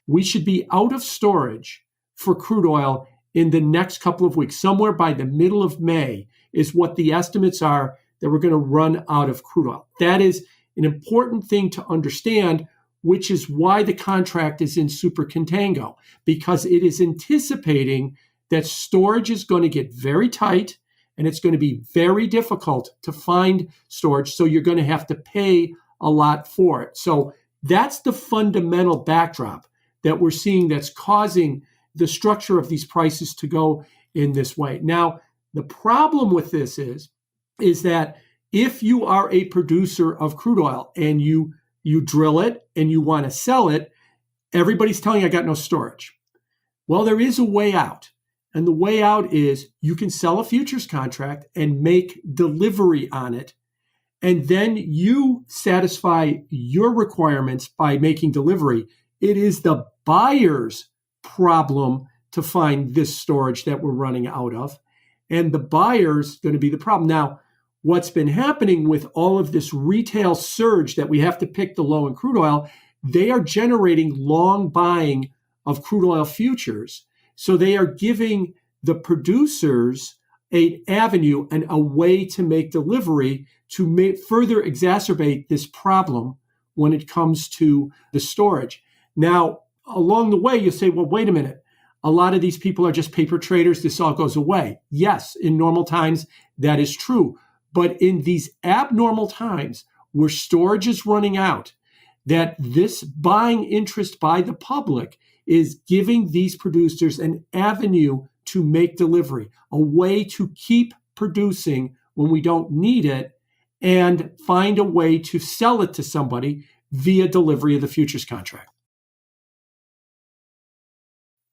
we should be out of storage for crude oil in the next couple of weeks. Somewhere by the middle of May is what the estimates are that we're going to run out of crude oil. That is an important thing to understand, which is why the contract is in super contango, because it is anticipating that storage is going to get very tight and it's going to be very difficult to find storage. So you're going to have to pay a lot for it. So that's the fundamental backdrop that we're seeing that's causing the structure of these prices to go in this way. Now, the problem with this is that if you are a producer of crude oil and you drill it and you want to sell it, everybody's telling you I got no storage. Well, there is a way out. And the way out is you can sell a futures contract and make delivery on it. And then you satisfy your requirements by making delivery. It is the buyer's problem to find this storage that we're running out of. And the buyer's going to be the problem. Now, what's been happening with all of this retail surge that we have to pick the low in crude oil, they are generating long buying of crude oil futures. So they are giving the producers an avenue and a way to make delivery to further exacerbate this problem when it comes to the storage. Now, along the way, you say, well, wait a minute. A lot of these people are just paper traders. This all goes away. Yes, in normal times, that is true. But in these abnormal times where storage is running out, that this buying interest by the public is giving these producers an avenue to make delivery, a way to keep producing when we don't need it, and find a way to sell it to somebody via delivery of the futures contract.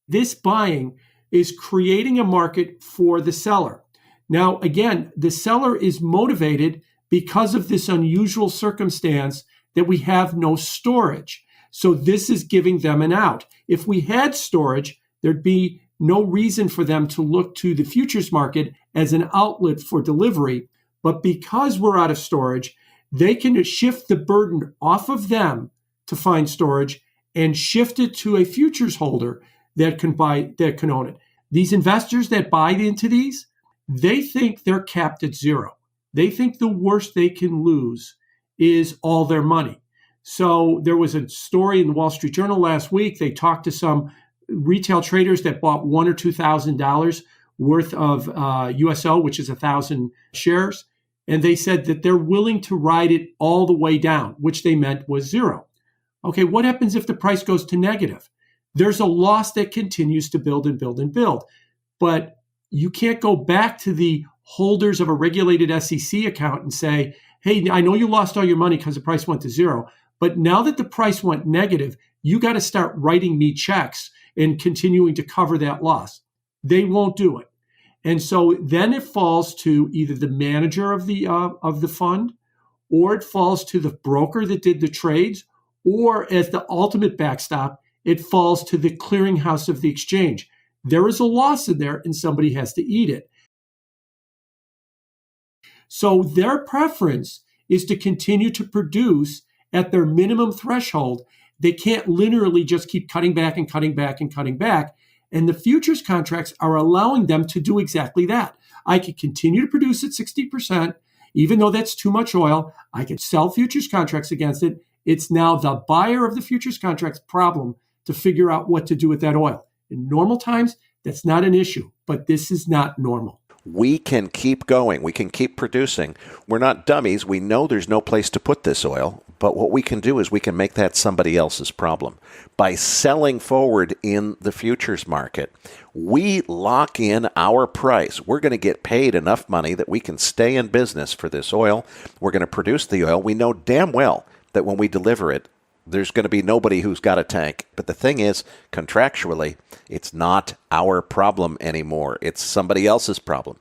This buying is creating a market for the seller. Now, again, the seller is motivated because of this unusual circumstance that we have no storage. So this is giving them an out. If we had storage, there'd be no reason for them to look to the futures market as an outlet for delivery. But because we're out of storage, they can shift the burden off of them to find storage and shift it to a futures holder that can own it. These investors that buy into these, they think they're capped at zero. They think the worst they can lose is all their money. So there was a story in the Wall Street Journal last week. They talked to some retail traders that bought $1,000 or $2,000 worth of USO, which is 1,000 shares. And they said that they're willing to ride it all the way down, which they meant was zero. Okay, what happens if the price goes to negative? There's a loss that continues to build and build and build. But you can't go back to the holders of a regulated SEC account and say, hey, I know you lost all your money because the price went to zero, but now that the price went negative, you got to start writing me checks and continuing to cover that loss. They won't do it. And so then it falls to either the manager of the fund, or it falls to the broker that did the trades, or as the ultimate backstop, it falls to the clearinghouse of the exchange. There is a loss in there and somebody has to eat it. So their preference is to continue to produce at their minimum threshold. They can't linearly just keep cutting back and cutting back and cutting back. And the futures contracts are allowing them to do exactly that. I could continue to produce at 60%, even though that's too much oil. I could sell futures contracts against it. It's now the buyer of the futures contracts problem to figure out what to do with that oil. In normal times, that's not an issue, but this is not normal. We can keep going. We can keep producing. We're not dummies. We know there's no place to put this oil, but what we can do is we can make that somebody else's problem. By selling forward in the futures market, we lock in our price. We're going to get paid enough money that we can stay in business for this oil. We're going to produce the oil. We know damn well that when we deliver it, there's going to be nobody who's got a tank. But the thing is, contractually, it's not our problem anymore. It's somebody else's problem.